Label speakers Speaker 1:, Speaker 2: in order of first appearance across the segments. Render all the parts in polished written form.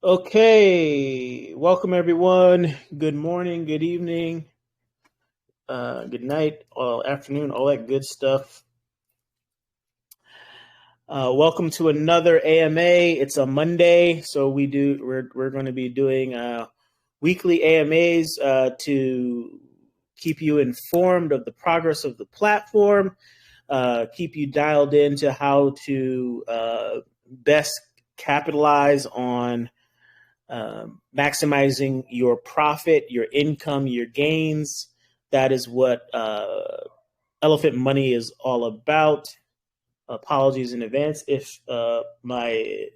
Speaker 1: Okay, welcome everyone. Good morning, good evening, good night, all afternoon, all that good stuff. Welcome to another AMA. It's a Monday, so we're going to be doing weekly AMAs to keep you informed of the progress of the platform, keep you dialed into how to best capitalize on maximizing your profit, your income, your gains. That is what Elephant Money is all about. Apologies in advance if my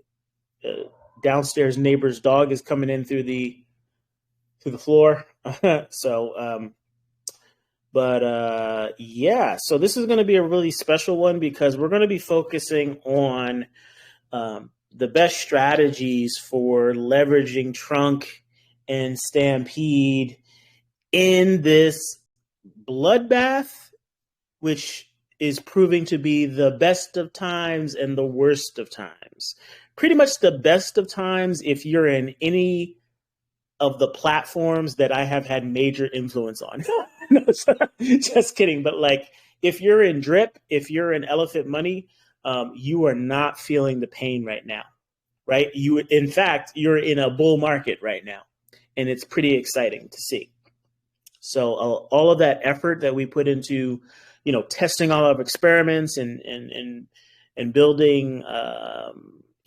Speaker 1: downstairs neighbor's dog is coming in through the floor. Yeah, so this is going to be a really special one because we're going to be focusing on the best strategies for leveraging Trunk and Stampede in this bloodbath, which is proving to be the best of times and the worst of times. Pretty much the best of times if you're in any of the platforms that I have had major influence on. No, just kidding. But like, if you're in DRIP, if you're in Elephant Money, you are not feeling the pain right now, right? In fact, you're in a bull market right now, and it's pretty exciting to see. So all of that effort that we put into, testing all of experiments and building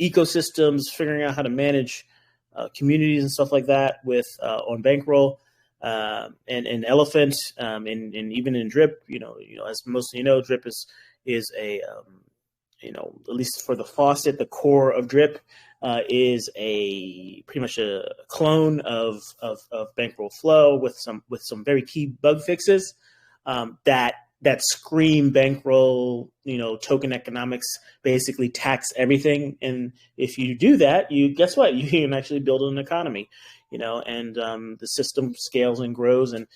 Speaker 1: ecosystems, figuring out how to manage communities and stuff like that with on Bankroll and Elephant and even in DRIP, as most of you know, DRIP is a at least for the faucet, the core of DRIP is pretty much a clone of Bankroll Flow with some very key bug fixes that scream Bankroll, token economics, basically tax everything. And if you do that, guess what? You can actually build an economy, and the system scales and grows, and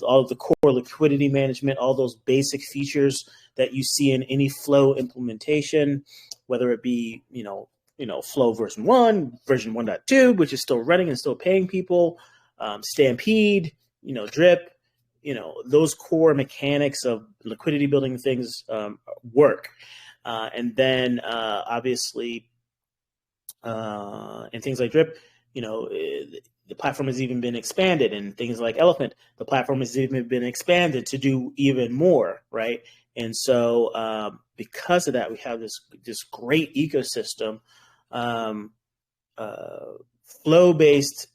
Speaker 1: all of the core liquidity management, all those basic features that you see in any flow implementation, whether it be flow version 1, version 1.2, which is still running and still paying people, Stampede, DRIP, those core mechanics of liquidity building things work. And then obviously in things like DRIP, the platform has even been expanded, and things like Elephant, the platform has even been expanded to do even more, right? And so because of that, we have this great ecosystem, flow-based,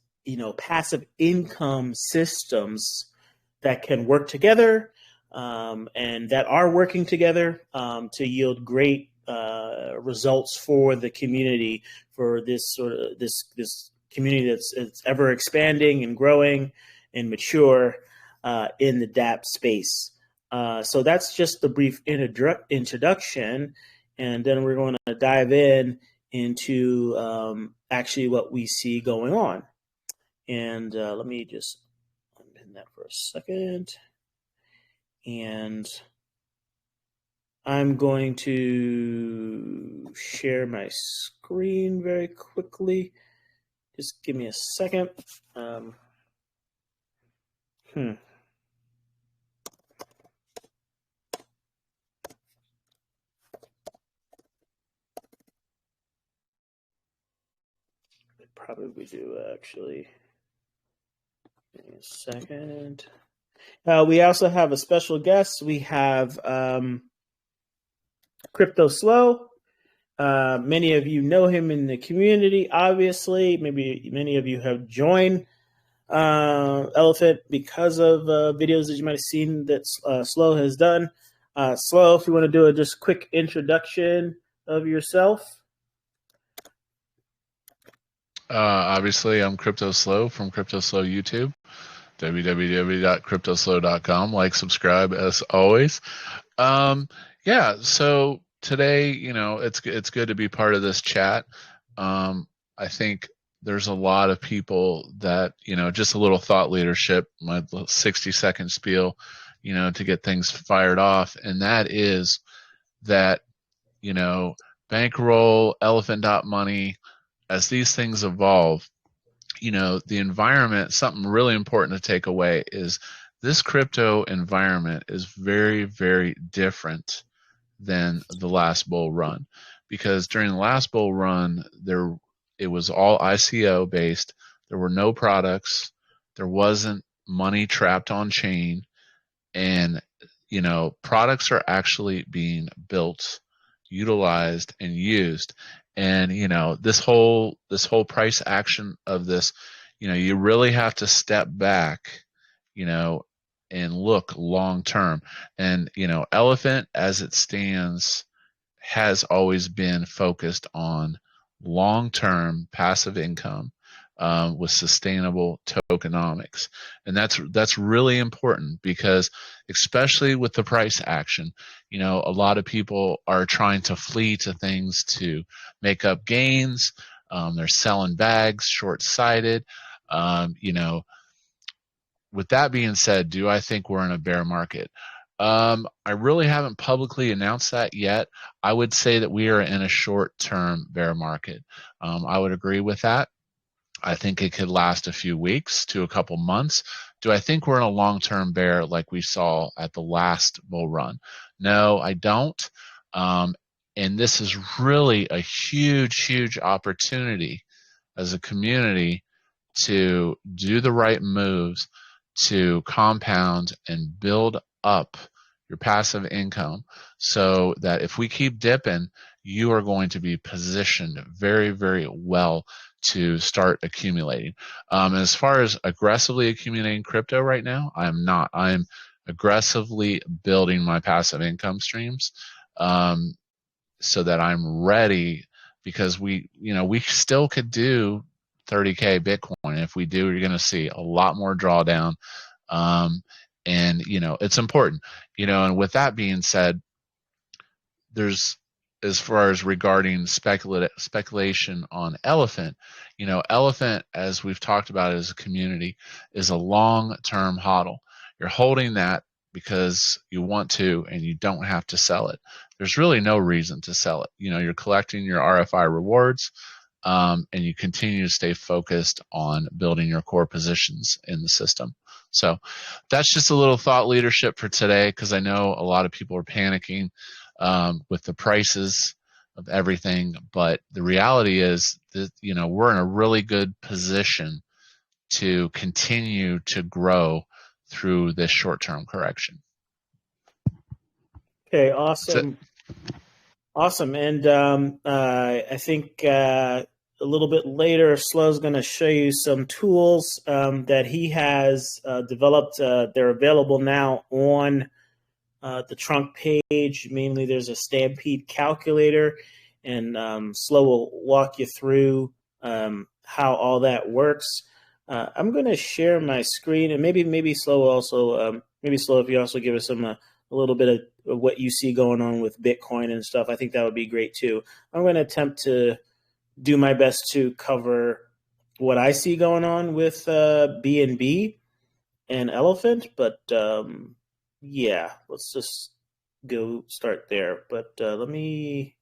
Speaker 1: passive income systems that can work together and that are working together to yield great results for the community, for this community that's ever expanding and growing and mature in the DApp space. So that's just the brief introduction, and then we're going to dive into actually what we see going on. And let me just unpin that for a second. And I'm going to share my screen very quickly. Just give me a second. Probably do, actually. Give me a second. We also have a special guest. We have CryptoSlo. Many of you know him in the community, obviously. Maybe many of you have joined Elephant because of videos that you might have seen that Slow has done. Slow, if you want to do a just quick introduction of yourself.
Speaker 2: Obviously, I'm CryptoSlo from CryptoSlo YouTube, www.cryptoslo.com. Like, subscribe, as always. Yeah, so today, it's good to be part of this chat. I think there's a lot of people that, just a little thought leadership, my 60-second spiel, to get things fired off, and that is that, Bankroll, Elephant.money, as these things evolve, the environment, something really important to take away is this crypto environment is very, very different than the last bull run, because during the last bull run, it was all ICO based. There were no products. There wasn't money trapped on chain, and products are actually being built, utilized, and used. And this whole price action of this, you really have to step back, and look long term. And Elephant, as it stands, has always been focused on long term passive income with sustainable tokenomics. And that's really important, because especially with the price action, a lot of people are trying to flee to things to make up gains. They're selling bags, short-sighted. With that being said, do I think we're in a bear market? I really haven't publicly announced that yet. I would say that we are in a short-term bear market. I would agree with that. I think it could last a few weeks to a couple months. Do I think we're in a long-term bear like we saw at the last bull run? No, I don't. And this is really a huge, huge opportunity as a community to do the right moves to compound and build up your passive income, so that if we keep dipping, you are going to be positioned very, very well to start accumulating. As far as aggressively accumulating crypto right now, I'm not. I'm aggressively building my passive income streams, so that I'm ready, because we still could do 30K Bitcoin. If we do, you're going to see a lot more drawdown. And it's important, and with that being said, there's, as far as regarding speculation on Elephant, Elephant, as we've talked about as a community, is a long-term hodl. You're holding that because you want to, and you don't have to sell it. There's really no reason to sell it. You're collecting your RFI rewards, and you continue to stay focused on building your core positions in the system. So that's just a little thought leadership for today, because I know a lot of people are panicking with the prices of everything. But the reality is that, we're in a really good position to continue to grow through this short-term correction.
Speaker 1: Okay, awesome. Awesome. And I think a little bit later, Slo's going to show you some tools that he has developed. They're available now on the trunk page. Mainly, there's a Stampede calculator, and Slo will walk you through how all that works. I'm going to share my screen, and maybe Slo will also, Slo, if you also give us some a little bit of what you see going on with Bitcoin and stuff, I think that would be great too. I'm going to attempt to do my best to cover what I see going on with BNB and Elephant, but yeah, let's just go start there. But let me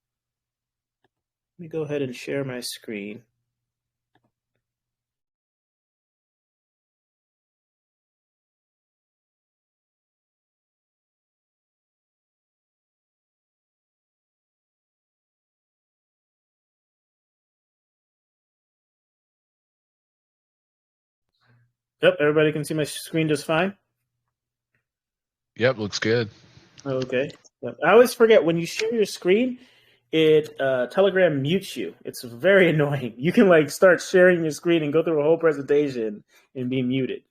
Speaker 1: go ahead and share my screen. Yep, everybody can see my screen just fine?
Speaker 2: Yep, looks good.
Speaker 1: Okay. Yep. I always forget, when you share your screen, it Telegram mutes you. It's very annoying. You can start sharing your screen and go through a whole presentation and be muted.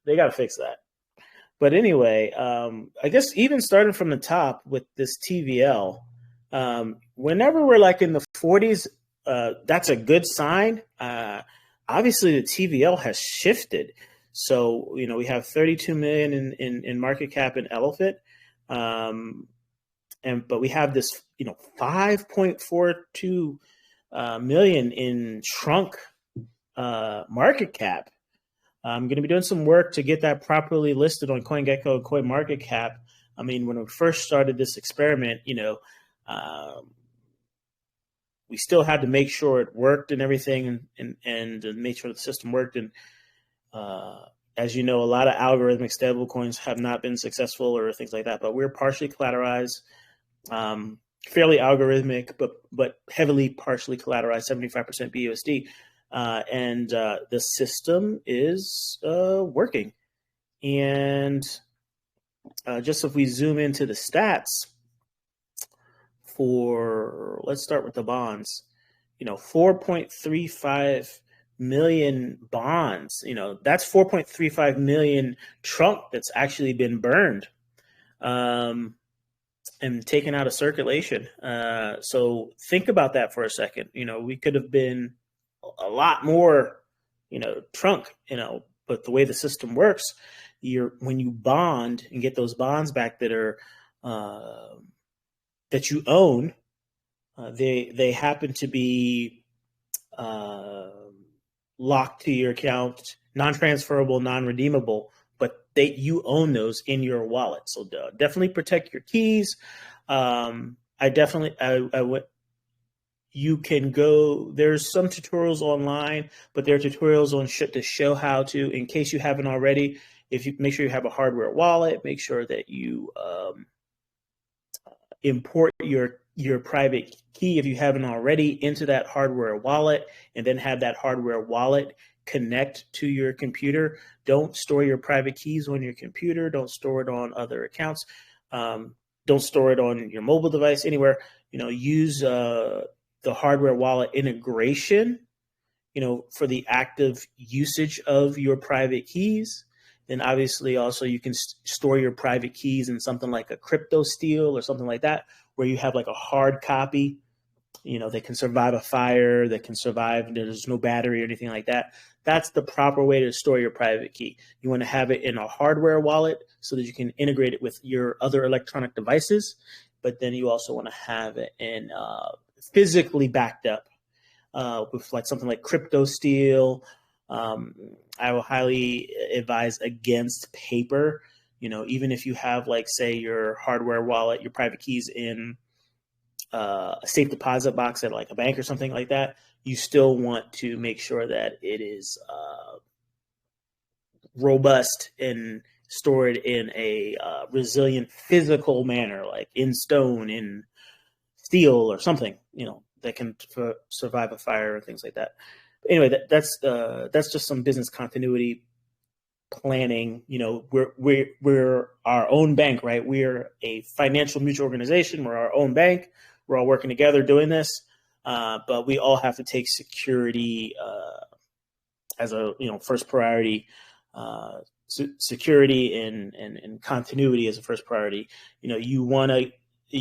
Speaker 1: They got to fix that. But anyway, I guess even starting from the top with this TVL, whenever we're in the 40s, that's a good sign. Obviously, the TVL has shifted. So, we have 32 million in market cap in Elephant. But we have this, 5.42 million in trunk market cap. I'm going to be doing some work to get that properly listed on CoinGecko and CoinMarketCap. I mean, when we first started this experiment, we still had to make sure it worked and everything, and make sure the system worked. And as you know, a lot of algorithmic stable coins have not been successful or things like that. But we're partially collateralized, fairly algorithmic, but heavily partially collateralized, 75% BUSD, and the system is working. And just if we zoom into the stats for, let's start with the bonds, 4.35 million bonds, that's 4.35 million trunk that's actually been burned and taken out of circulation. So think about that for a second. We could have been a lot more, trunk, but the way the system works, when you bond and get those bonds back that are that you own, they happen to be locked to your account, non-transferable, non-redeemable, but you own those in your wallet. So definitely protect your keys. You can go, there's some tutorials online, but there are tutorials on to show how to, in case you haven't already, if you make sure you have a hardware wallet, make sure that you import your private key, if you haven't already, into that hardware wallet, and then have that hardware wallet connect to your computer. Don't store your private keys on your computer. Don't store it on other accounts. Don't store it on your mobile device, anywhere. Use the hardware wallet integration, for the active usage of your private keys. Then obviously also you can store your private keys in something like a CryptoSlo or something like that, where you have like a hard copy, that can survive a fire, that can survive, there's no battery or anything like that. That's the proper way to store your private key. You want to have it in a hardware wallet so that you can integrate it with your other electronic devices, but then you also want to have it in physically backed up with like something like CryptoSlo. I will highly advise against paper. Even if you have, like, say, your hardware wallet, your private keys in a safe deposit box at like a bank or something like that, you still want to make sure that it is robust and stored in a resilient physical manner, like in stone, in steel or something, that can survive a fire and things like that. But anyway, that's just some business continuity planning. We're our own bank, right? We're a financial mutual organization. We're our own bank. We're all working together doing this, but we all have to take security as a first priority. Security and continuity as a first priority. You want to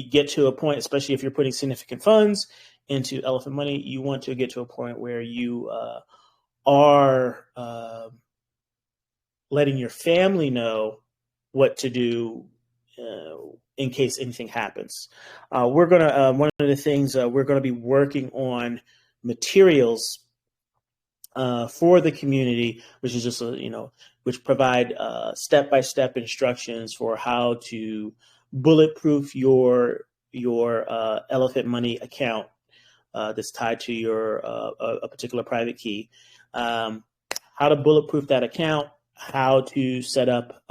Speaker 1: get to a point, especially if you're putting significant funds into Elephant Money, you want to get to a point where you are letting your family know what to do in case anything happens. We're gonna one of the things we're gonna be working on materials for the community, which is just which provide step-by-step instructions for how to bulletproof your Elephant Money account that's tied to your a particular private key. How to bulletproof that account, how to set up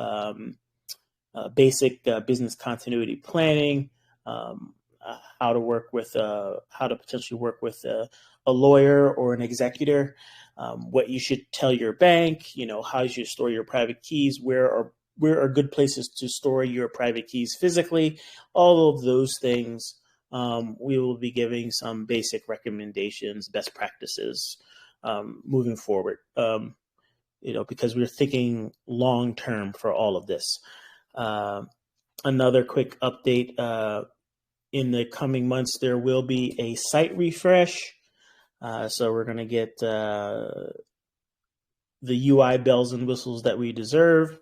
Speaker 1: basic business continuity planning, how to potentially work with a lawyer or an executor, what you should tell your bank, how you should store your private keys, where are good places to store your private keys physically. All of those things, we will be giving some basic recommendations, best practices moving forward, because we're thinking long term for all of this. Another quick update, in the coming months, there will be a site refresh. So we're going to get the UI bells and whistles that we deserve.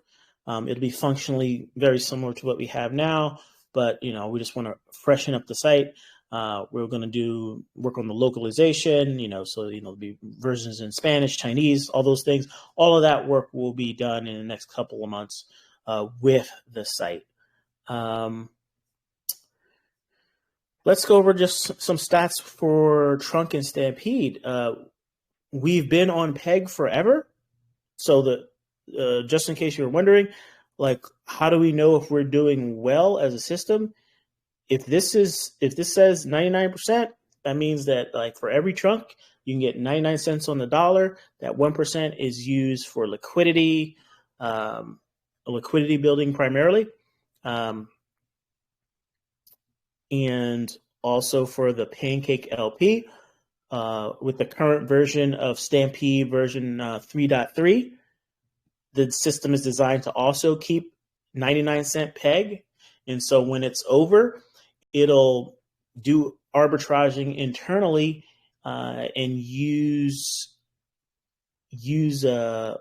Speaker 1: It'll be functionally very similar to what we have now, but we just want to freshen up the site. We're going to work on the localization, so there'll be versions in Spanish, Chinese, all those things. All of that work will be done in the next couple of months with the site. Let's go over just some stats for Trunk and Stampede. We've been on peg forever. So just in case you were wondering, like, how do we know if we're doing well as a system? If this says 99%, that means that, like, for every trunk, you can get 99 cents on the dollar. That 1% is used for liquidity, liquidity building primarily, and also for the Pancake LP. With the current version of Stampede version 3.3, the system is designed to also keep 99-cent peg. And so when it's over, it'll do arbitraging internally and use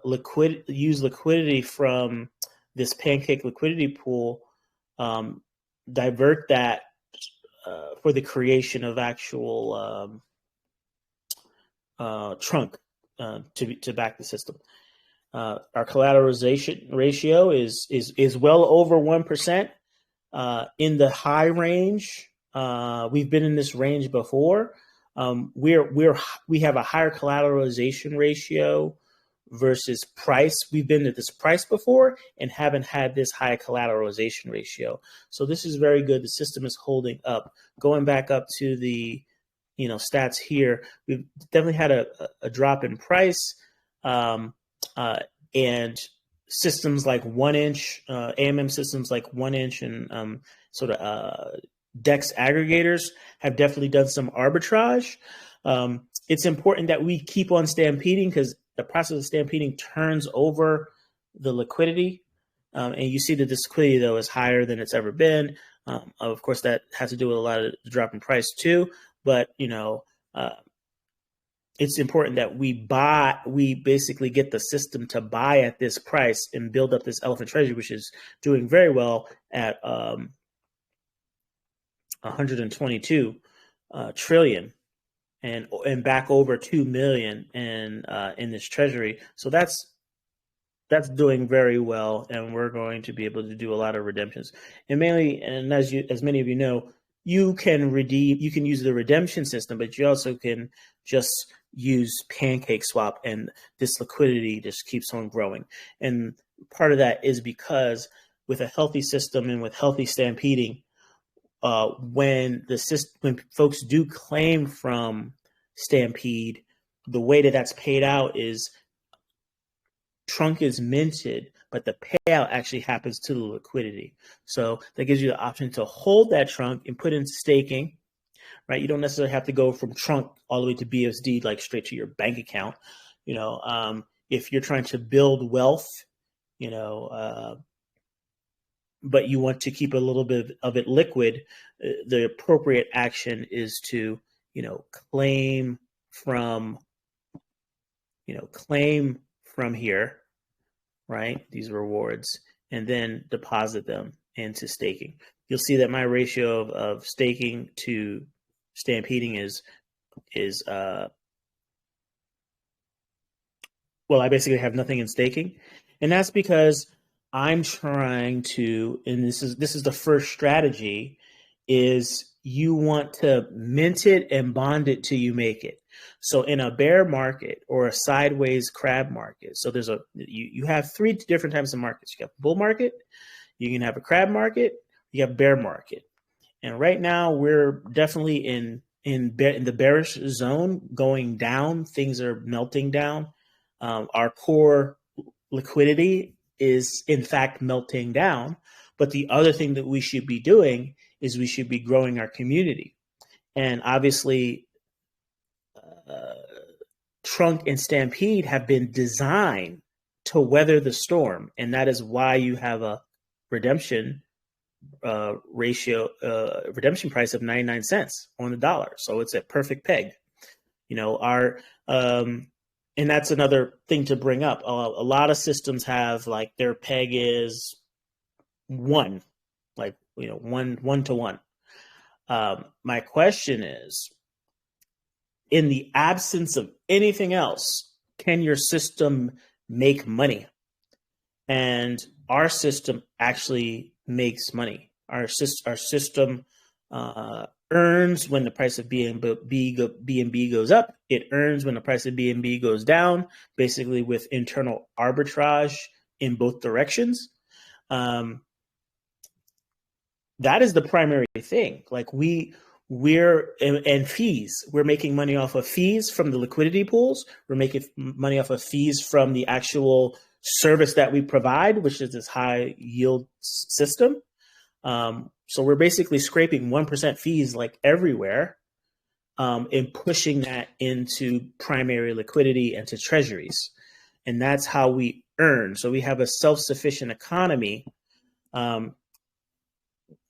Speaker 1: liquidity from this Pancake liquidity pool, divert that for the creation of actual trunk to back the system. Our collateralization ratio is well over 1%. In the high range, we've been in this range before. We have a higher collateralization ratio versus price. We've been at this price before and haven't had this high collateralization ratio. So this is very good. The system is holding up. Going back up to the stats here, we've definitely had a drop in price, and systems like 1-inch, AMM systems like 1-inch and DEX aggregators have definitely done some arbitrage. It's important that we keep on stampeding because the process of stampeding turns over the liquidity. And you see that this liquidity, though, is higher than it's ever been. Of course, that has to do with a lot of the drop in price, too. But, it's important that we basically get the system to buy at this price and build up this elephant treasury, which is doing very well at 122 trillion and back over 2 million in this treasury. So that's doing very well, and we're going to be able to do a lot of redemptions. And mainly, and as many of you know, you can use the redemption system, but you also can just use Pancake Swap, and this liquidity just keeps on growing. And part of that is because with a healthy system and with healthy stampeding, when folks do claim from Stampede, the way that's paid out is trunk is minted, but the payout actually happens to the liquidity. So that gives you the option to hold that trunk and put in staking, right? You don't necessarily have to go from trunk all the way to BSD, like straight to your bank account. If you're trying to build wealth, but you want to keep a little bit of it liquid, the appropriate action is to, claim from here, right? These rewards, and then deposit them into staking. You'll see that my ratio of staking to stampeding is I basically have nothing in staking, and that's because I'm trying to, and this is the first strategy, is you want to mint it and bond it till you make it. So in a bear market or a sideways crab market, so you have three different types of markets. You have a bull market, you can have a crab market, you have a bear market. And right now we're definitely in the bearish zone, going down. Things are melting down. Our core liquidity is in fact melting down. But the other thing that we should be doing is we should be growing our community. And obviously, Trunk and Stampede have been designed to weather the storm. And that is why you have a redemption redemption price of 99 cents on the dollar. So it's a perfect peg. And that's another thing to bring up. A lot of systems have, like, their peg is 1, like, 1 to 1. My question is, in the absence of anything else, can your system make money? And our system actually makes money. Our system earns when the price of BNB goes up. It earns when the price of BNB goes down, basically with internal arbitrage in both directions. That is the primary thing. Like and fees. We're making money off of fees from the liquidity pools. We're making money off of fees from the actual service that we provide, which is this high yield system. So we're basically scraping 1% fees like everywhere, and pushing that into primary liquidity and to treasuries. And that's how we earn. So we have a self-sufficient economy,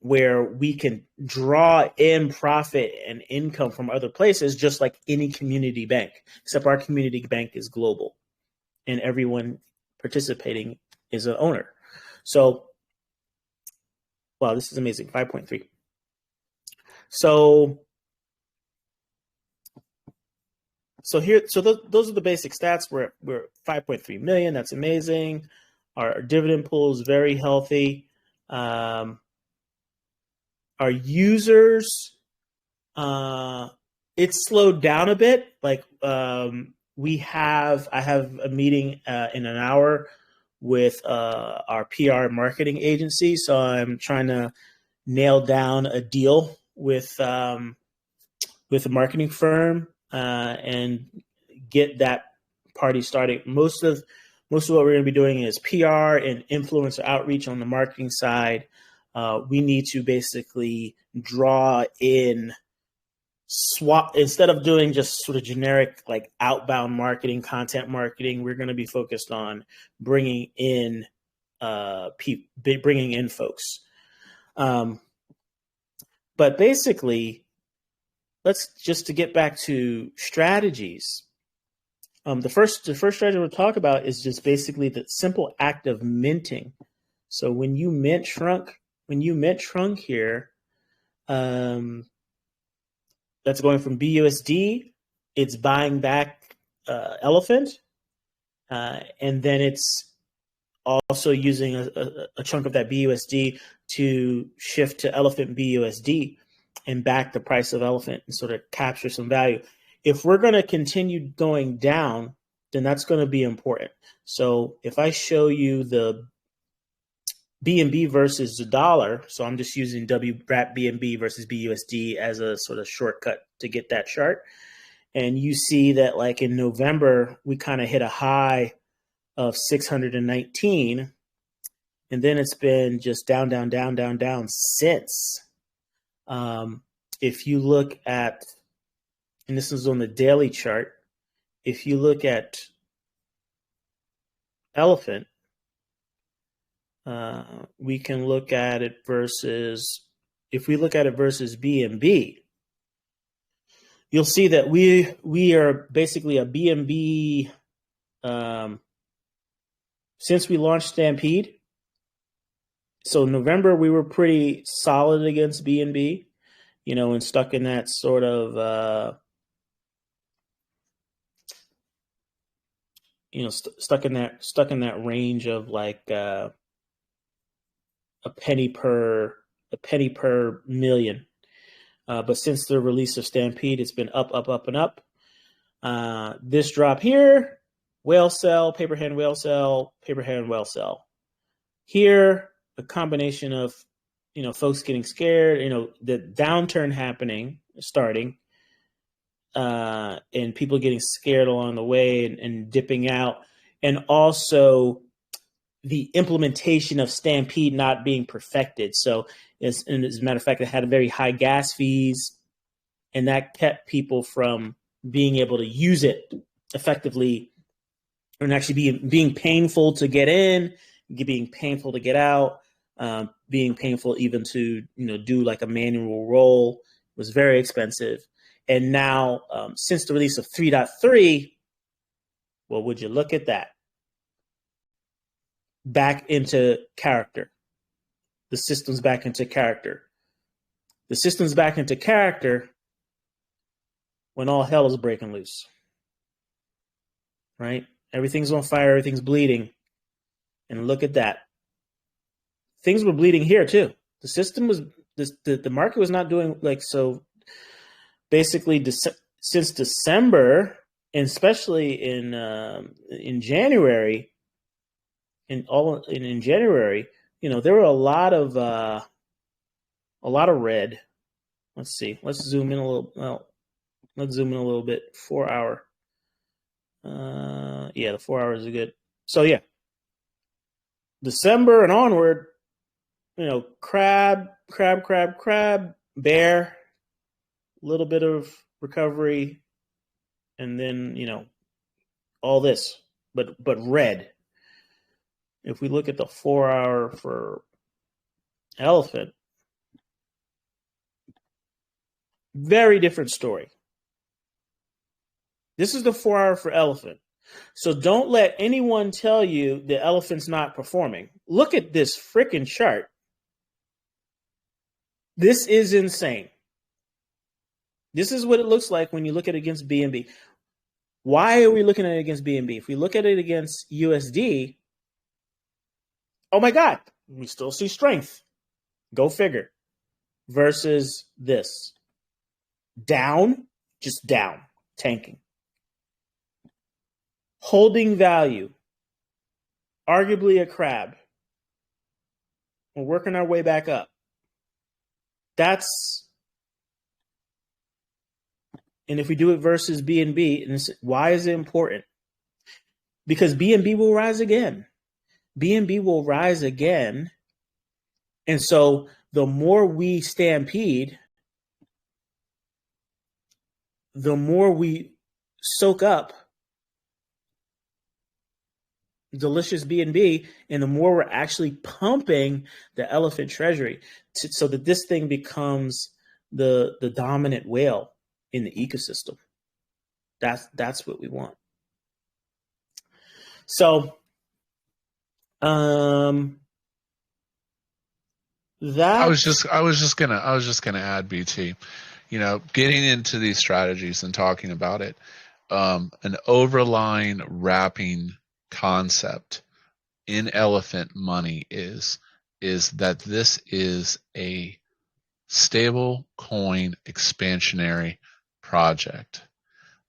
Speaker 1: where we can draw in profit and income from other places, just like any community bank, except our community bank is global and everyone participating is an owner. So, wow, this is amazing. 5.3. So those are the basic stats. We're 5.3 million. That's amazing. Our dividend pool is very healthy. Our users, it's slowed down a bit. Like I have a meeting in an hour with our PR marketing agency, so I'm trying to nail down a deal with a marketing firm and get that party started. Most of what we're going to be doing is PR and influencer outreach on the marketing side. We need to basically draw in instead of doing just sort of generic like outbound marketing, content marketing. We're going to be focused on bringing in folks. But basically, to get back to strategies. The first strategy we'll talk about is just basically the simple act of minting. So when you mint shrunk here, that's going from BUSD. It's buying back Elephant, and then it's also using a chunk of that BUSD to shift to Elephant BUSD and back the price of Elephant and sort of capture some value. If we're going to continue going down, then that's going to be important. So if I show you the BNB versus the dollar, so I'm just using WRAP BNB versus BUSD as a sort of shortcut to get that chart. And you see that like in November, we kind of hit a high of 619. And then it's been just down since. If you look at, and this is on the daily chart, if you look at Elephant, we can look at it versus, if we look at it versus BNB, you'll see that we are basically a BNB, since we launched Stampede. So November, we were pretty solid against BNB, and stuck in that sort of, stuck in that range of like a penny per million. But since the release of Stampede, it's been up, and up. This drop here, whale sell, paper hand, whale sell, paper hand, whale sell. Here, a combination of, folks getting scared, the downturn starting, and people getting scared along the way and dipping out. And also the implementation of Stampede not being perfected. So as a matter of fact, it had a very high gas fees, and that kept people from being able to use it effectively, and actually being painful to get in, being painful to get out, being painful even to do like a manual roll. It was very expensive. And now, since the release of 3.3, well, would you look at that? Back into character. The system's back into character. The system's back into character when all hell is breaking loose. Right? Everything's on fire, everything's bleeding. And look at that. Things were bleeding here too. The system was, the market was not doing like so. basically since December, and especially in January, in January, there were a lot of red. Let's see. Let's zoom in a little. Well, let's zoom in a little bit. 4 hour. Yeah, the 4 hours is good. So yeah, December and onward, crab, bear, a little bit of recovery, and then all this, but red. If we look at the 4 hour for elephant, very different story. This is the 4 hour for elephant. So don't let anyone tell you the elephant's not performing. Look at this freaking chart. This is insane. This is what it looks like when you look at it against BNB. Why are we looking at it against BNB? If we look at it against USD, oh my God, we still see strength. Go figure. Versus this. Down, just down, tanking. Holding value, arguably a crab. We're working our way back up. And if we do it versus BNB, and why is it important? Because BNB will rise again. BNB will rise again. And so the more we stampede, the more we soak up delicious BNB, and the more we're actually pumping the elephant treasury so that this thing becomes the dominant whale in the ecosystem. That's what we want. So that
Speaker 2: I was just gonna add, BT, getting into these strategies and talking about it, an overlying wrapping concept in elephant money is that this is a stable coin expansionary project.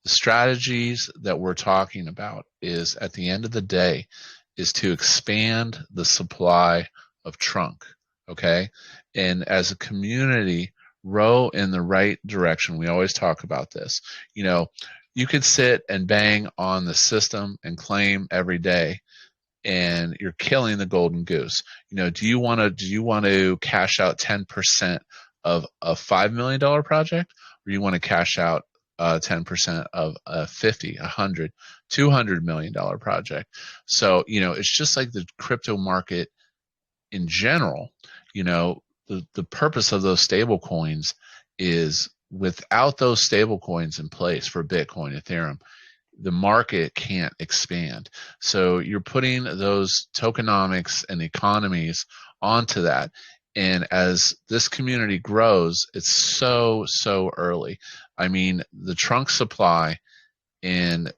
Speaker 2: The strategies that we're talking about is, at the end of the day, is to expand the supply of trunk. Okay. And as a community, row in the right direction. We always talk about this. You could sit and bang on the system and claim every day, and you're killing the golden goose. Do you want to cash out 10% of a $5 million project, or you want to cash out 10% of a $50, $100, $200 million project? So it's just like the crypto market in general. The purpose of those stable coins is, without those stable coins in place for Bitcoin, Ethereum, the market can't expand. So you're putting those tokenomics and economies onto that. And as this community grows, it's so early. I mean, the trunk supply and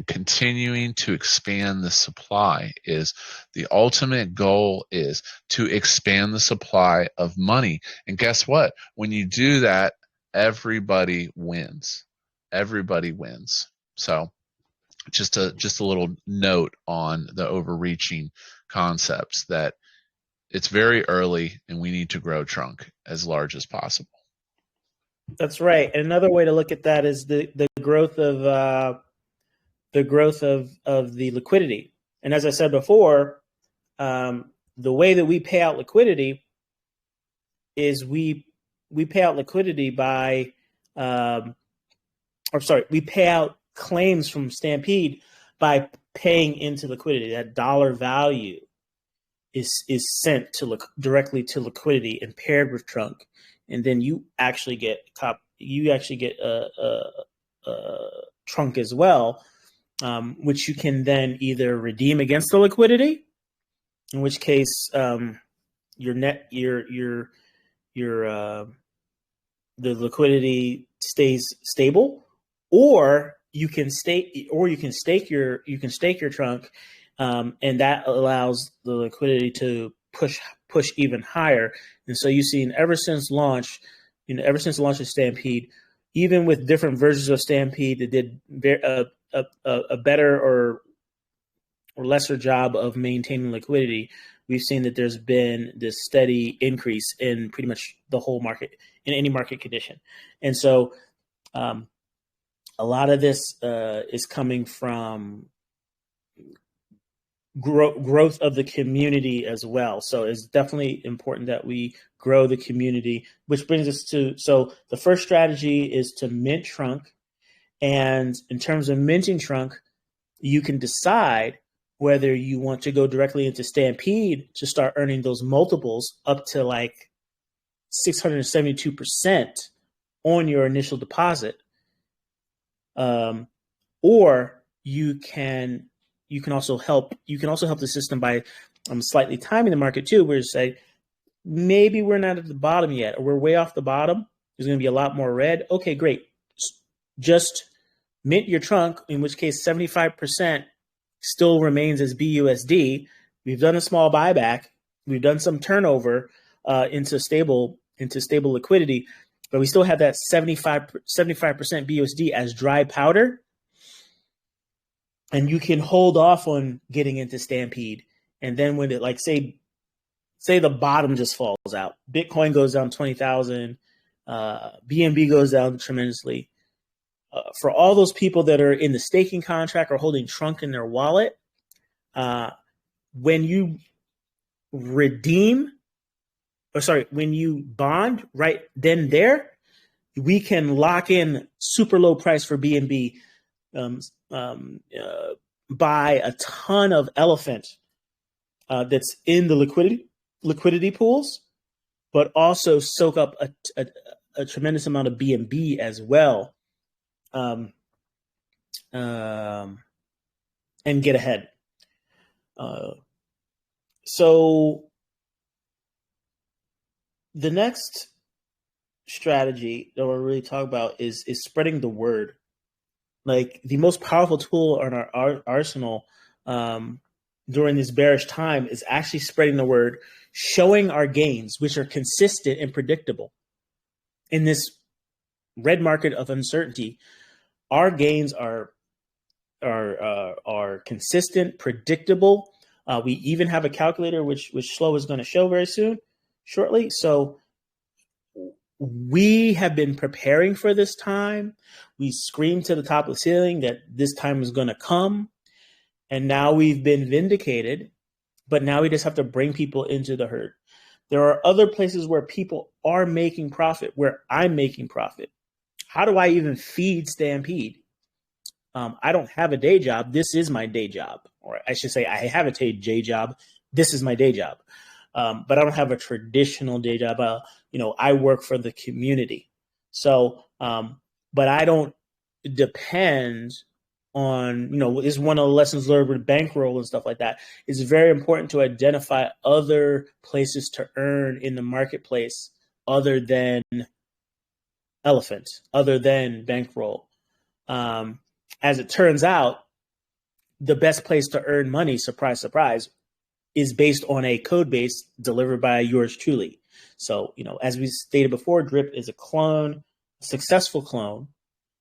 Speaker 2: continuing to expand the supply is the ultimate goal, is to expand the supply of money. And guess what? When you do that, everybody wins. Everybody wins. So just a little note on the overreaching concepts, that it's very early and we need to grow trunk as large as possible.
Speaker 1: That's right. And another way to look at that is the growth of the liquidity. And as I said before, the way that we pay out liquidity is we pay out liquidity by, we pay out claims from Stampede by paying into liquidity. That dollar value is sent directly to liquidity and paired with trunk, and then you actually get trunk as well, which you can then either redeem against the liquidity, in which case the liquidity stays stable, or you can stake your trunk, and that allows the liquidity to push even higher. And so you've seen ever since launch of Stampede, even with different versions of Stampede that did a better or lesser job of maintaining liquidity, we've seen that there's been this steady increase in pretty much the whole market in any market condition. And so a lot of this is coming from growth of the community as well. So it's definitely important that we grow the community, which brings us to, so the first strategy is to mint Trunk. And in terms of minting Trunk, you can decide whether you want to go directly into Stampede to start earning those multiples up to like 672% on your initial deposit. Or you can also help the system by slightly timing the market too, where you say, maybe we're not at the bottom yet, or we're way off the bottom. There's going to be a lot more red. Okay, great. Just mint your Trunk, in which case 75% still remains as BUSD. We've done a small buyback. We've done some turnover into stable liquidity, but we still have that 75% BUSD as dry powder. And you can hold off on getting into Stampede. And then when it, like, say the bottom just falls out, Bitcoin goes down 20,000, BNB goes down tremendously. For all those people that are in the staking contract or holding Trunk in their wallet, when you when you bond right then there, we can lock in super low price for BNB, buy a ton of elephant that's in the liquidity pools, but also soak up a tremendous amount of BNB as well. And get ahead. So the next strategy that we're really talking about is spreading the word. Like, the most powerful tool in our arsenal during this bearish time is actually spreading the word, showing our gains, which are consistent and predictable. In this red market of uncertainty, our gains are consistent, predictable. We even have a calculator, which Slow is going to show very shortly. So we have been preparing for this time. We screamed to the top of the ceiling that this time was going to come. And now we've been vindicated, but now we just have to bring people into the herd. There are other places where people are making profit, where I'm making profit. How do I even feed Stampede? I don't have a day job. This is my day job. Or I should say, I have a day job. This is my day job. But I don't have a traditional day job. I work for the community. So, but I don't depend on, this is one of the lessons learned with bankroll and stuff like that. It's very important to identify other places to earn in the marketplace other than elephant, other than bankroll. As it turns out, the best place to earn money, surprise, surprise, is based on a code base delivered by yours truly. So, as we stated before, DRIP is a clone, a successful clone,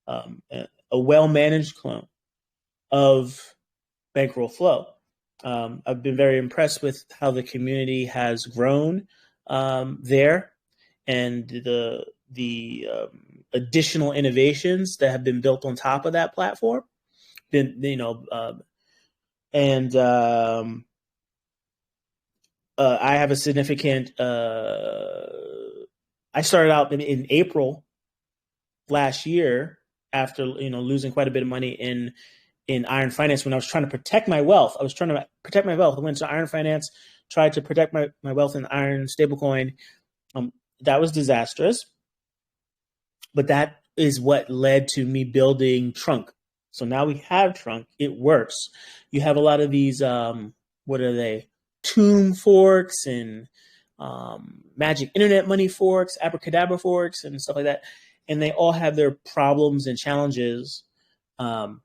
Speaker 1: a well-managed clone of Bankroll Flow. I've been very impressed with how the community has grown there, and the additional innovations that have been built on top of that platform. I have a significant. I started out in April last year after losing quite a bit of money in Iron Finance when I was trying to protect my wealth. I went to Iron Finance, tried to protect my wealth in Iron stablecoin. That was disastrous. But that is what led to me building Trunk. So now we have Trunk. It works. You have a lot of these, what are they? Tomb forks and magic internet money forks, abracadabra forks and stuff like that. And they all have their problems and challenges. But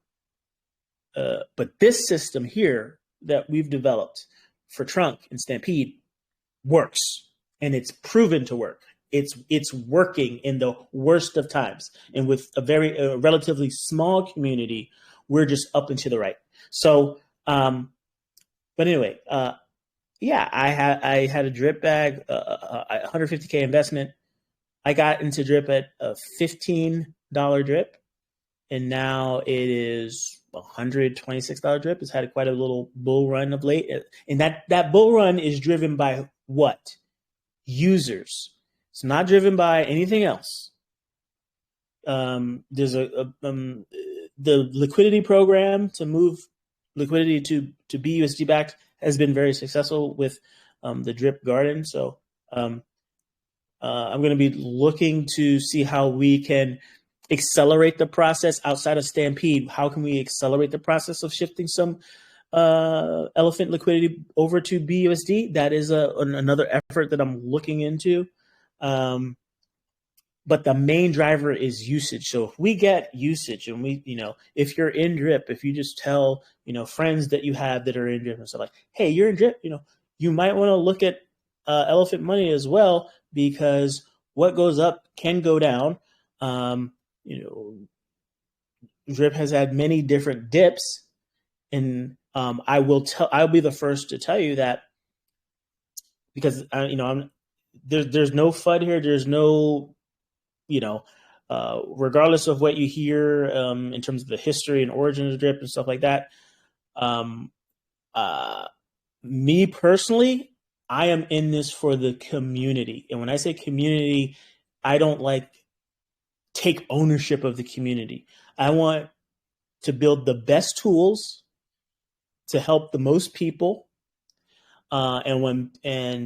Speaker 1: this system here that we've developed for Trunk and Stampede works. And it's proven to work. it's working in the worst of times. And with a relatively small community, we're just up and to the right. So, but anyway, yeah, I had a drip bag, 150K investment. I got into drip at a $15 drip, and now it is $126 drip. It's had quite a little bull run of late, and that bull run is driven by what? Users. It's not driven by anything else. There's the liquidity program to move liquidity to BUSD backed has been very successful with the drip garden. So I'm going to be looking to see how we can accelerate the process outside of Stampede. How can we accelerate the process of shifting some elephant liquidity over to BUSD? That is another effort that I'm looking into. But the main driver is usage. So if we get usage, and if you're in drip, if you just tell, friends that you have that are in drip and stuff like, hey, you're in drip, you might want to look at elephant money as well, because what goes up can go down. Drip has had many different dips, and I'll be the first to tell you that, because there's no FUD here. There's no, regardless of what you hear in terms of the history and origin of drip and stuff like that. Me personally, I am in this for the community. And when I say community, I don't take ownership of the community. I want to build the best tools to help the most people. The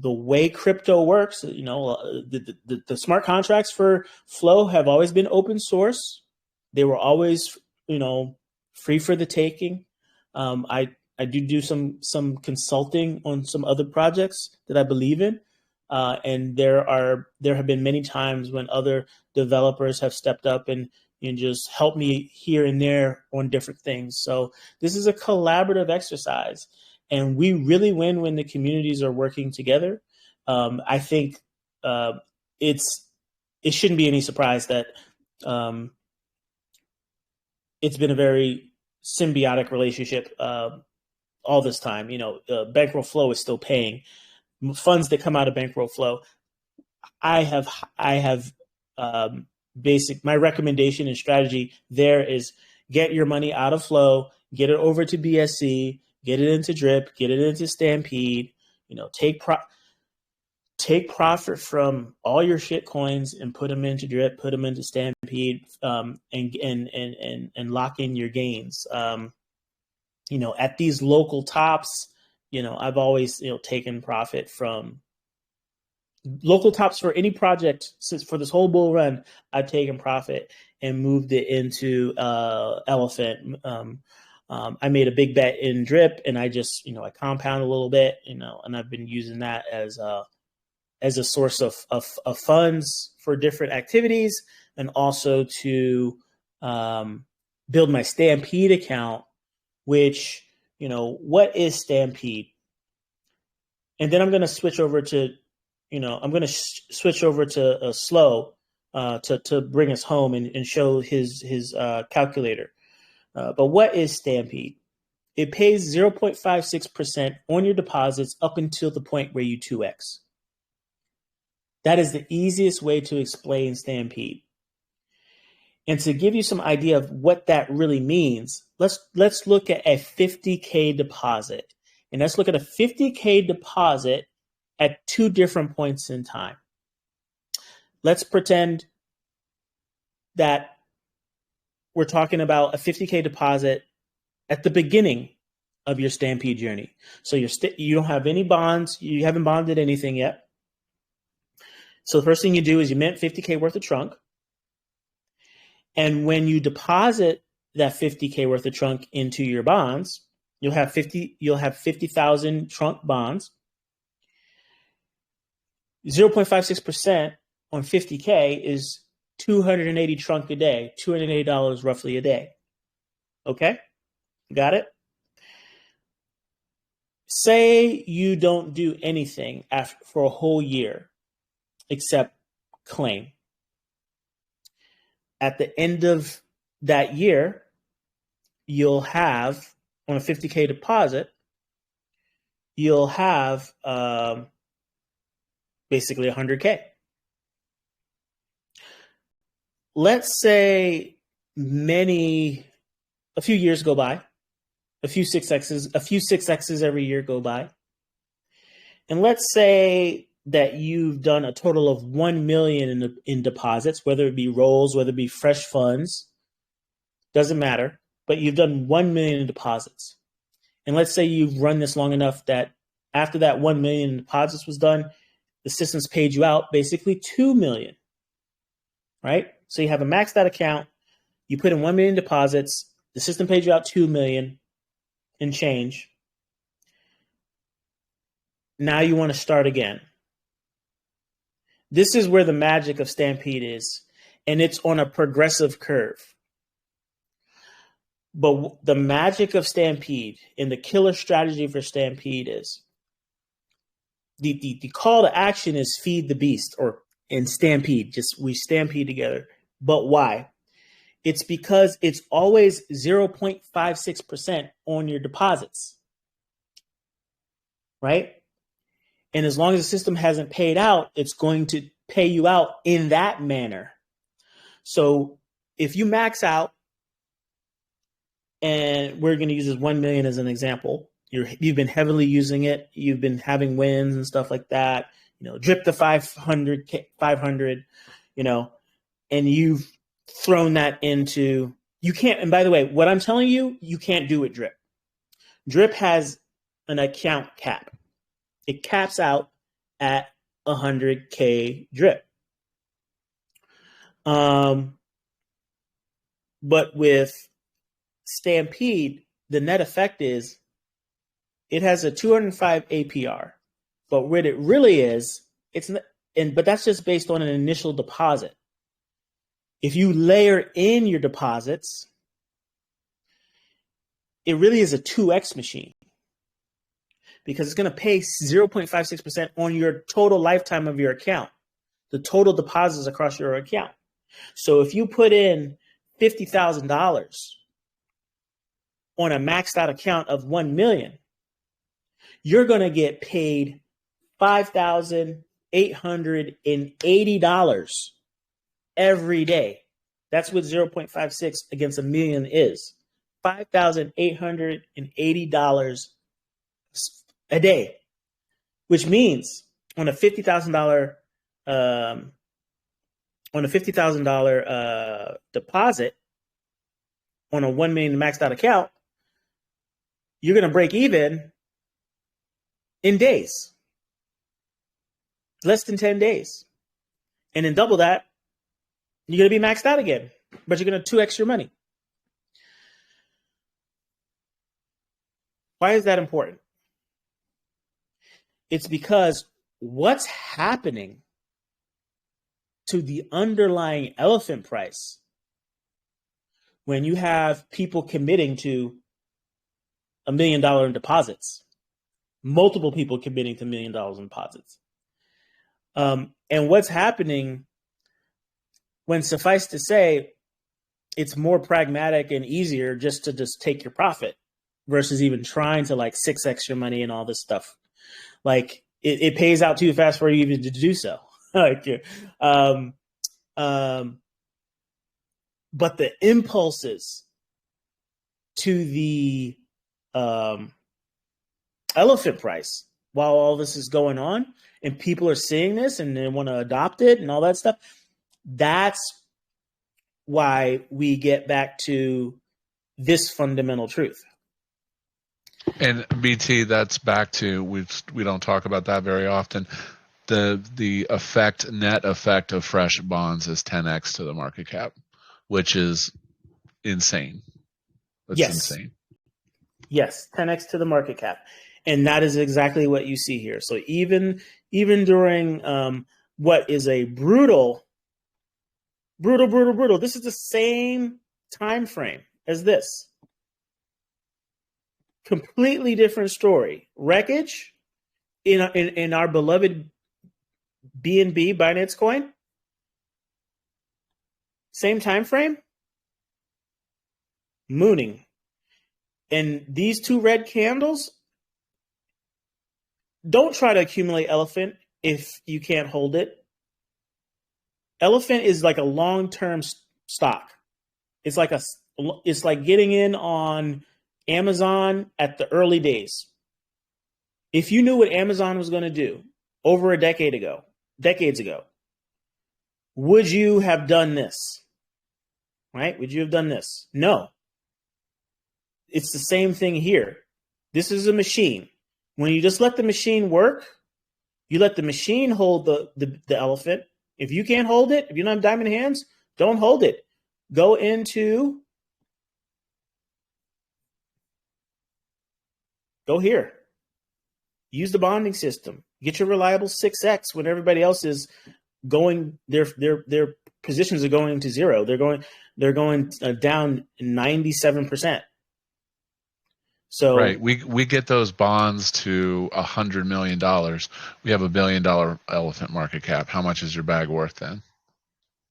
Speaker 1: way crypto works, the smart contracts for Flow have always been open source. They were always, free for the taking. I do some consulting on some other projects that I believe in. And there have been many times when other developers have stepped up and just helped me here and there on different things. So this is a collaborative exercise, and we really win when the communities are working together. I think it shouldn't be any surprise that it's been a very symbiotic relationship all this time. Bankroll Flow is still paying funds that come out of Bankroll Flow. I have my recommendation and strategy there is get your money out of Flow, get it over to BSC, get it into Drip, get it into Stampede. Take profit from all your shit coins and put them into Drip, put them into Stampede, and lock in your gains. At these local tops, I've always taken profit from local tops for any project. Since for this whole bull run, I've taken profit and moved it into Elephant. I made a big bet in Drip, and I just I compound a little bit, and I've been using that as a source of funds for different activities, and also to build my Stampede account. Which what is Stampede? And then I'm going to switch over to Slow to bring us home and show his calculator. But what is Stampede? It pays 0.56% on your deposits up until the point where you 2x. That is the easiest way to explain Stampede. And to give you some idea of what that really means, let's look at a 50K deposit. And let's look at a 50K deposit at two different points in time. Let's pretend that we're talking about a 50K deposit at the beginning of your Stampede journey. So you don't have any bonds. You haven't bonded anything yet. So the first thing you do is you mint 50K worth of trunk. And when you deposit that 50K worth of trunk into your bonds, you'll have 50,000 trunk bonds. 0.56% on 50K is 280 trunk a day, $280 roughly a day. Okay? Got it? Say you don't do anything for a whole year, except claim. At the end of that year, you'll have, on a 50K deposit, you'll have basically 100K. Let's say a few years go by, a few 6X's every year go by. And let's say that you've done a total of 1 million in deposits, whether it be rolls, whether it be fresh funds, doesn't matter, but you've done 1 million in deposits. And let's say you've run this long enough that after that 1 million in deposits was done, the system's paid you out basically 2 million, right? So you have a maxed out account, you put in 1 million deposits, the system paid you out 2 million and change. Now you want to start again. This is where the magic of Stampede is, and it's on a progressive curve. But the magic of Stampede and the killer strategy for Stampede is the call to action is feed the beast, or in Stampede, just we stampede together. But why? It's because it's always 0.56% on your deposits, right? And as long as the system hasn't paid out, it's going to pay you out in that manner. So if you max out, and we're going to use this 1 million as an example, you've been heavily using it, you've been having wins and stuff like that, drip the 500, and you've thrown that into, you can't, and by the way, what I'm telling you, you can't do with drip. Drip has an account cap. It caps out at 100K drip. But with Stampede, the net effect is it has a 205 APR. But what it really is, but that's just based on an initial deposit. If you layer in your deposits, it really is a 2X machine, because it's going to pay 0.56% on your total lifetime of your account, the total deposits across your account. So if you put in $50,000 on a maxed out account of 1 million, you're going to get paid $5,880 every day. That's what 0.56 against a million is. $5,880 a day, which means on a $50,000 deposit on a 1 million maxed out account, you're going to break even in days, less than 10 days. And then double that, you're going to be maxed out again, but you're going to 2X your money. Why is that important? It's because what's happening to the underlying elephant price when you have people committing to $1 million in deposits, multiple people committing to $1 million in deposits. And what's happening when, suffice to say, it's more pragmatic and easier just to take your profit versus even trying to 6X your money and all this stuff. It pays out too fast for you even to do so. But the impulses to the elephant price while all this is going on and people are seeing this and they want to adopt it and all that stuff, that's why we get back to this fundamental truth.
Speaker 2: And BT, that's back to, we don't talk about that very often. The net effect of fresh bonds is 10x to the market cap, which is insane. That's insane.
Speaker 1: Yes, 10x to the market cap. And that is exactly what you see here. So even during what is a brutal, this is the same time frame as this. Completely different story. Wreckage in our beloved BNB, Binance Coin, same time frame, mooning. And these two red candles, don't try to accumulate elephant if you can't hold it. Elephant is like a long-term stock. It's like getting in on Amazon at the early days. If you knew what Amazon was going to do over decades ago, would you have done this? Right? Would you have done this? No. It's the same thing here. This is a machine. When you just let the machine work, you let the machine hold the elephant. If you can't hold it, if you don't have diamond hands, don't hold it. Go here. Use the bonding system. Get your reliable 6x when everybody else is going. Their positions are going to zero. They're going down 97%. So
Speaker 2: right, we get those bonds to $100 million. We have $1 billion elephant market cap. How much is your bag worth then?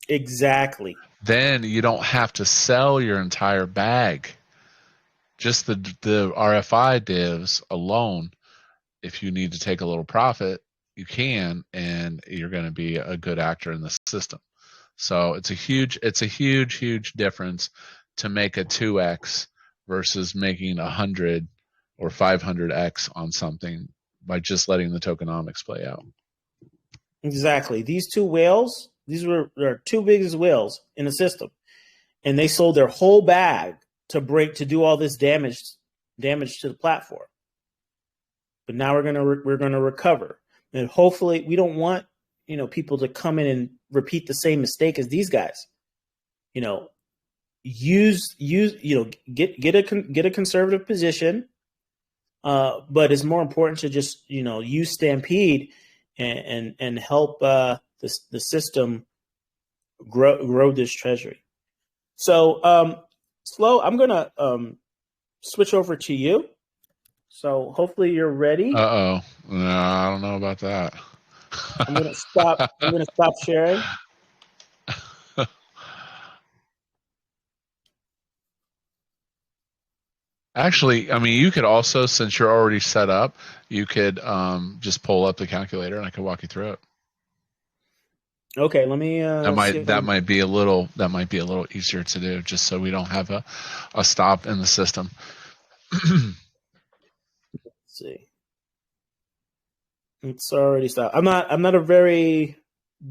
Speaker 1: Exactly.
Speaker 2: Then you don't have to sell your entire bag. Just the RFI divs alone, if you need to take a little profit, you can, and you're going to be a good actor in the system. So it's a huge difference to make a 2x versus making 100 or 500x on something by just letting the tokenomics play out.
Speaker 1: Exactly. These two whales, these were their two biggest whales in the system, and they sold their whole bag to do all this damage to the platform. But now we're gonna recover, and hopefully we don't want people to come in and repeat the same mistake as these guys. Get a conservative position, but it's more important to just use Stampede and help the system grow this treasury. So Slow, I'm gonna switch over to you. So hopefully you're ready.
Speaker 2: No, I don't know about that.
Speaker 1: I'm gonna stop sharing.
Speaker 2: Actually, I mean, you could also, since you're already set up, you could just pull up the calculator and I could walk you through it.
Speaker 1: Okay, let me.
Speaker 2: That might be a little easier to do, just so we don't have a stop in the system.
Speaker 1: Let's see. It's already stopped. I'm not a very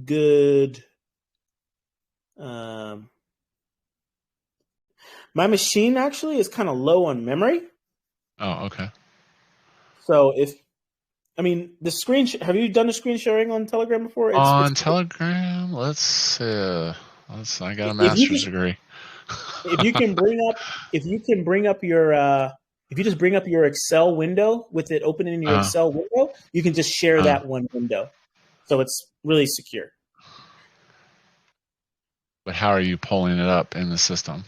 Speaker 1: good. My machine actually is kind of low on memory.
Speaker 2: Oh, okay.
Speaker 1: So the screen. Have you done the screen sharing on Telegram before?
Speaker 2: On Telegram, let's see. I got a master's degree.
Speaker 1: If you just bring up your Excel window with it open in your Excel window, you can just share that one window. So it's really secure.
Speaker 2: But how are you pulling it up in the system?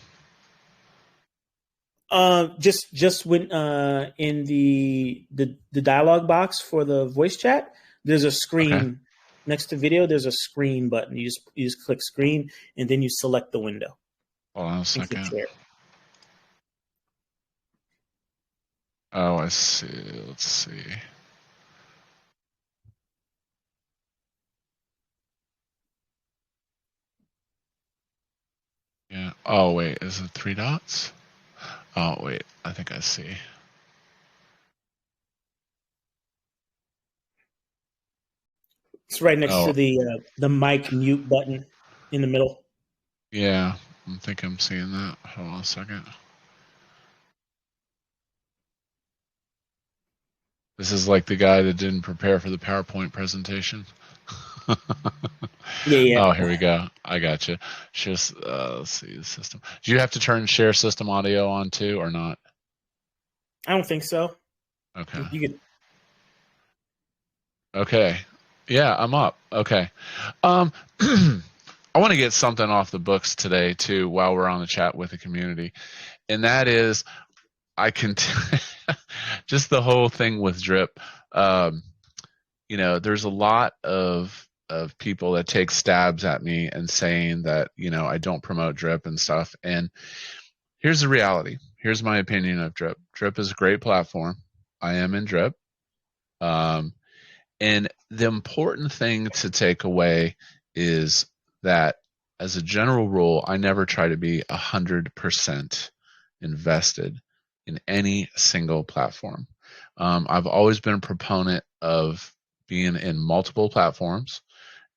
Speaker 1: Just when in the dialog box for the voice chat, there's a screen next to video. There's a screen button. You just click screen and then you select the window.
Speaker 2: Hold on a second. Oh, I see. Let's see. Yeah. Oh, wait. Is it 3 dots? Oh, wait. I think I see.
Speaker 1: It's right next to the mic mute button in the middle.
Speaker 2: Yeah, I think I'm seeing that. Hold on a second. This is like the guy that didn't prepare for the PowerPoint presentation.
Speaker 1: Yeah.
Speaker 2: Oh, here we go. I got you. Just let's see the system. Do you have to turn share system audio on too, or not?
Speaker 1: I don't think so.
Speaker 2: Okay.
Speaker 1: You could.
Speaker 2: Okay. Yeah, I'm up. Okay. I want to get something off the books today too, while we're on the chat with the community, and that is, I can just the whole thing with DRIP. There's a lot of of people that take stabs at me and saying that, you know, I don't promote drip and stuff. And here's the reality. Here's my opinion of drip. Drip is a great platform. I am in drip. And the important thing to take away is that, as a general rule, I never try to be 100% invested in any single platform. I've always been a proponent of being in multiple platforms,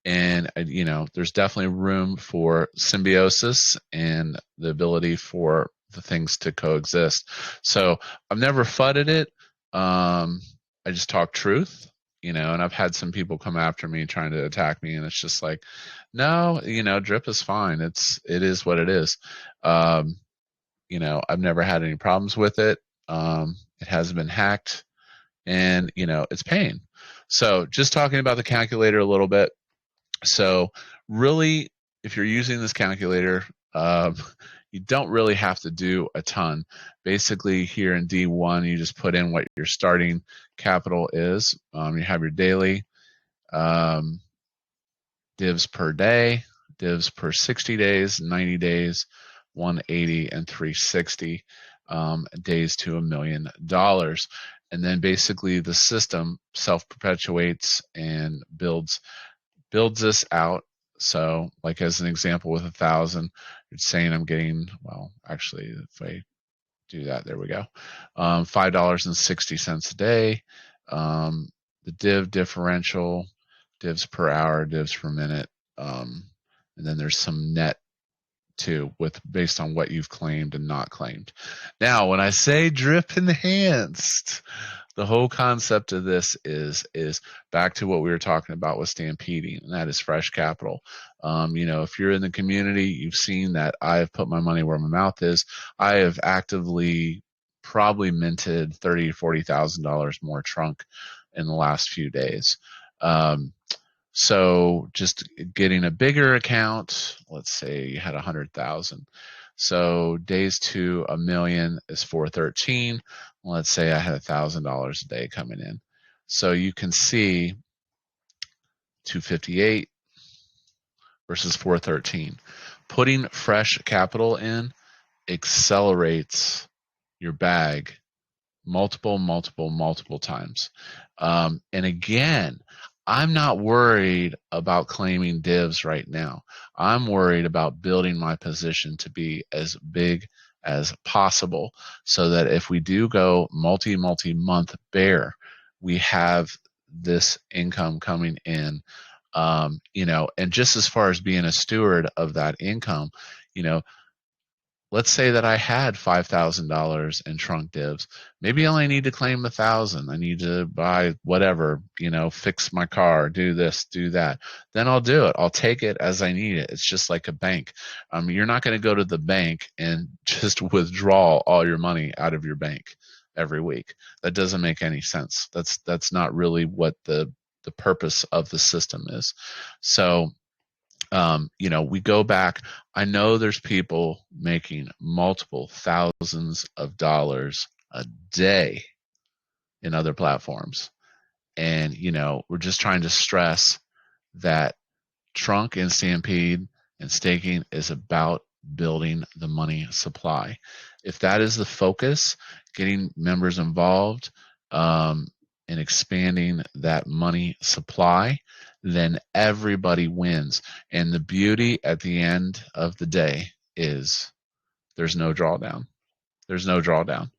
Speaker 2: and you know, there's definitely room for symbiosis and the ability for the things to coexist. So I've never fudded it. I just talk truth, you know, and I've had some people come after me trying to attack me, and it's just like, no, you know, drip is fine. It is what it is. You know, I've never had any problems with it. It hasn't been hacked, and you know, it's paying. So just talking about the calculator a little bit. So really, if you're using this calculator, you don't really have to do a ton. Basically, here in D1, you just put in what your starting capital is. You have your daily divs per day, divs per 60 days, 90 days, 180, and 360 days to $1 million. And then basically the system self-perpetuates and builds this out. So like as an example, with 1,000, it's saying I'm getting, well, actually, if I do that, there we go, $5.60 a day. The div differential, divs per hour, divs per minute, and then there's some net too, with based on what you've claimed and not claimed. Now, when I say drip enhanced, the whole concept of this is back to what we were talking about with stampeding, and that is fresh capital. You know, if you're in the community, you've seen that I've put my money where my mouth is. I have actively probably minted $30,000 to $40,000 more trunk in the last few days. So just getting a bigger account, let's say you had 100,000. So days to $1 million is 413. Let's say I had $1,000 a day coming in. So you can see 258 versus 413. Putting fresh capital in accelerates your bag multiple times. And again, I'm not worried about claiming divs right now. I'm worried about building my position to be as big as possible, so that if we do go multi-month bear, we have this income coming in. You know, and just as far as being a steward of that income, you know, let's say that I had $5,000 in trunk divs. Maybe I only need to claim 1,000. I need to buy whatever, you know, fix my car, do this, do that. Then I'll do it. I'll take it as I need it. It's just like a bank. You're not going to go to the bank and just withdraw all your money out of your bank every week. That doesn't make any sense. That's not really what the purpose of the system is. So, you know, we go back. I know there's people making multiple thousands of dollars a day in other platforms. And, you know, we're just trying to stress that trunk and stampede and staking is about building the money supply. If that is the focus, getting members involved, and expanding that money supply, then everybody wins. And the beauty at the end of the day is there's no drawdown. There's no drawdown.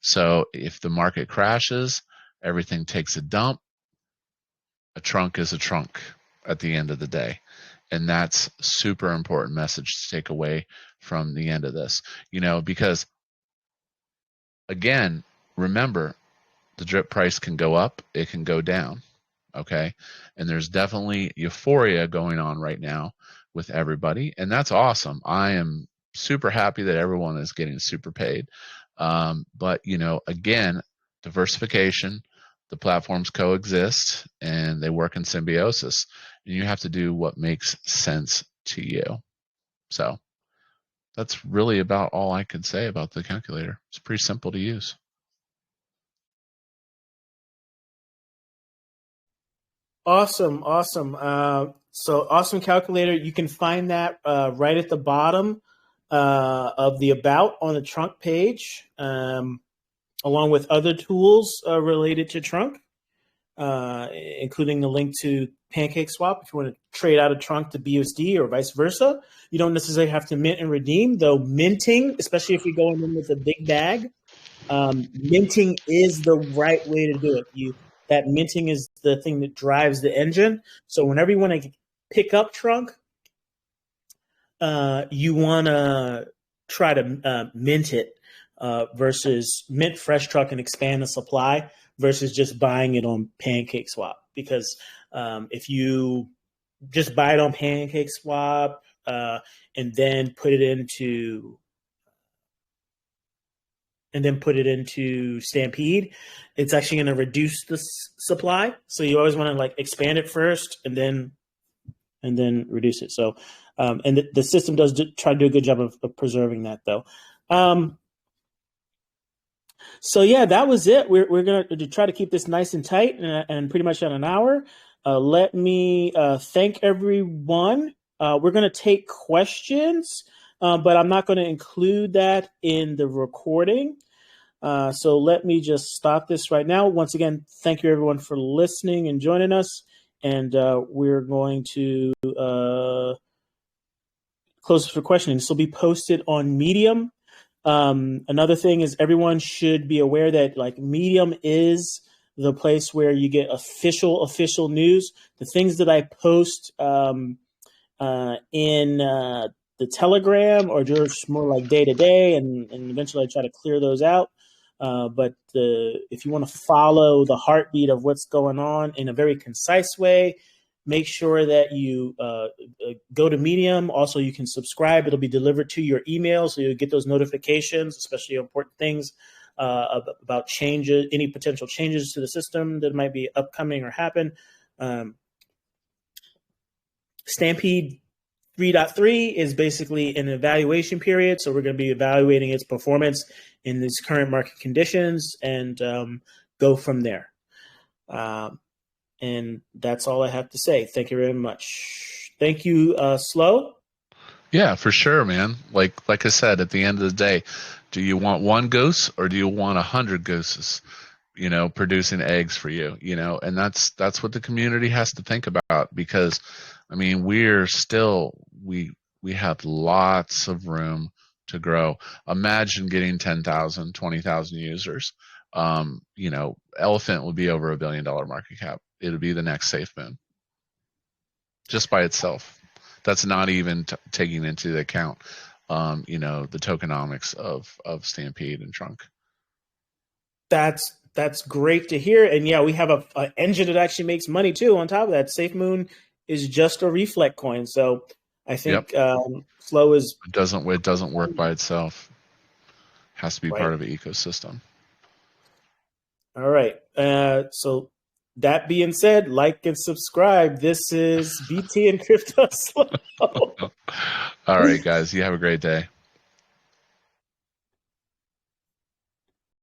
Speaker 2: So if the market crashes, everything takes a dump. A trunk is a trunk at the end of the day. And that's super important message to take away from the end of this, you know, because again, remember, the drip price can go up, it can go down. Okay. And there's definitely euphoria going on right now with everybody. And that's awesome. I am super happy that everyone is getting super paid. But, you know, again, diversification, the platforms coexist and they work in symbiosis. And you have to do what makes sense to you. So that's really about all I could say about the calculator. It's pretty simple to use.
Speaker 1: Awesome. So awesome calculator. You can find that right at the bottom of the About on the Trunk page, along with other tools related to Trunk, including the link to PancakeSwap if you want to trade out of Trunk to BUSD or vice versa. You don't necessarily have to mint and redeem, though minting, especially if you're going in with a big bag, minting is the right way to do it. That minting is the thing that drives the engine. So whenever you want to pick up Trunk, you want to try to mint it versus mint fresh Trunk and expand the supply versus just buying it on PancakeSwap. Because if you just buy it on PancakeSwap and then put it into Stampede, it's actually going to reduce the supply. So you always want to like expand it first and then reduce it. So, and the system does try to do a good job of preserving that though. So yeah, that was it. We're going to try to keep this nice and tight and pretty much on an hour. Let me thank everyone. We're going to take questions, but I'm not going to include that in the recording. So let me just stop this right now. Once again, thank you everyone for listening and joining us. And we're going to close for questioning. This will be posted on Medium. Another thing is everyone should be aware that like Medium is the place where you get official news. The things that I post in the Telegram or just more like day to day, and eventually I try to clear those out. But if you want to follow the heartbeat of what's going on in a very concise way, make sure that you go to Medium. Also, you can subscribe. It'll be delivered to your email, so you'll get those notifications, especially important things about changes, any potential changes to the system that might be upcoming or happen. Stampede 3.3 is basically an evaluation period, so we're going to be evaluating its performance in these current market conditions and go from there. And that's all I have to say. Thank you very much. Thank you, Slow.
Speaker 2: Yeah, for sure, man. Like I said, at the end of the day, do you want one goose or do you want 100 gooses, producing eggs for you, and that's what the community has to think about, because I mean, we have lots of room to grow. Imagine getting 10,000, 20,000 users. Elephant would be over $1 billion market cap. It would be the next safe moon just by itself. That's not even taking into account, the tokenomics of Stampede and Trunk.
Speaker 1: That's great to hear. And yeah, we have an engine that actually makes money too. On top of that, Safe Moon is just a reflect coin. So I think Flow is
Speaker 2: it doesn't work by itself. It has to be part of an ecosystem.
Speaker 1: All right. So that being said, like and subscribe. This is BT and CryptoSlo.
Speaker 2: All right, guys. You have a great day.